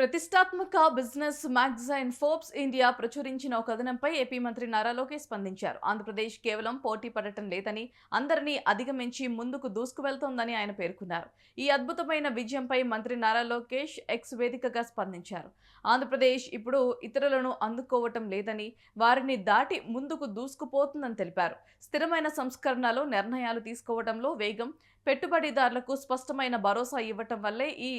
ప్రతిష్టాత్మక business magazine Forbes India ప్రచురించిన ఒక కథనంపై ఏపీ మంత్రి నారా లోకేష్ స్పందించారు. ఆంధ్రప్రదేశ్ కేవలం పోటీ పడటం లేదని, అందరినీ అధిగమించి ముందుకు దూసుకువెళ్తోందని ఆయన పేర్కొన్నారు. ఈ అద్భుతమైన విజయంపై మంత్రి నారా లోకేష్ ఎక్స్ వేదికగా స్పందించారు. ఆంధ్రప్రదేశ్ ఇప్పుడు ఇతరులను అందుకోవటం లేదని, వారిని దాటి ముందుకు దూసుకుపోతుందని తెలిపారు. స్థిరమైన సంస్కరణలు, నిర్ణయాలు తీసుకోవడంలో వేగం, పెట్టుబడిదారులకు స్పష్టమైన భరోసా ఇవ్వటం వల్లే ఈ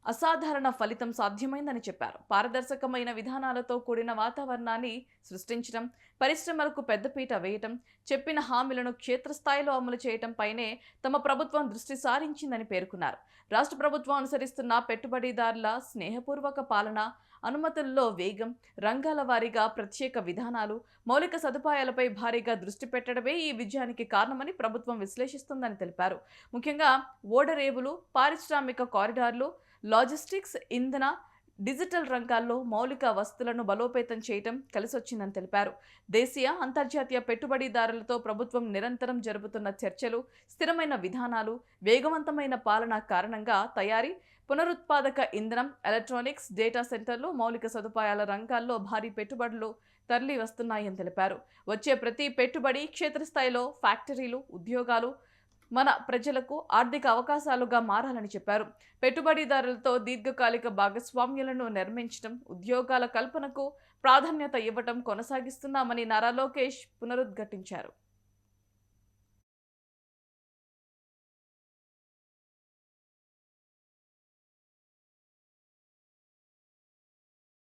అసాధారణ ఫలితం సాధ్యమైందని చెప్పారు. పారదర్శకమైన విధానాలతో కూడిన వాతావరణాన్ని సృష్టించడం, పరిశ్రమలకు పెద్దపీట వేయటం, చెప్పిన హామీలను క్షేత్రస్థాయిలో అమలు చేయటంపైనే తమ ప్రభుత్వం దృష్టి సారించిందని పేర్కొన్నారు. రాష్ట్ర ప్రభుత్వం అనుసరిస్తున్న పెట్టుబడిదారుల స్నేహపూర్వక పాలన, అనుమతుల్లో వేగం, రంగాల వారీగా ప్రత్యేక విధానాలు, మౌలిక సదుపాయాలపై భారీగా దృష్టి పెట్టడమే ఈ విజయానికి కారణమని ప్రభుత్వం విశ్లేషిస్తుందని తెలిపారు. ముఖ్యంగా ఓడరేవులు, పారిశ్రామిక కారిడార్లు, లాజిస్టిక్స్, ఇంధన, డిజిటల్ రంగాల్లో మౌలిక వసతులను బలోపేతం చేయటం కలిసొచ్చిందని తెలిపారు. దేశీయ, అంతర్జాతీయ పెట్టుబడిదారులతో ప్రభుత్వం నిరంతరం జరుపుతున్న చర్చలు, స్థిరమైన విధానాలు, వేగవంతమైన పాలన కారణంగా తయారీ, పునరుత్పాదక ఇంధనం, ఎలక్ట్రానిక్స్, డేటా సెంటర్లు, మౌలిక సదుపాయాల రంగాల్లో భారీ పెట్టుబడులు తరలి వస్తున్నాయని తెలిపారు. వచ్చే ప్రతి పెట్టుబడి క్షేత్రస్థాయిలో ఫ్యాక్టరీలు, ఉద్యోగాలు, మన ప్రజలకు ఆర్థిక అవకాశాలుగా మారాలని చెప్పారు. పెట్టుబడిదారులతో దీర్ఘకాలిక భాగస్వామ్యాలను నిర్మించడం, ఉద్యోగాల కల్పనకు ప్రాధాన్యత ఇవ్వటం కొనసాగిస్తున్నామని నారా లోకేష్ పునరుద్ఘాటించారు.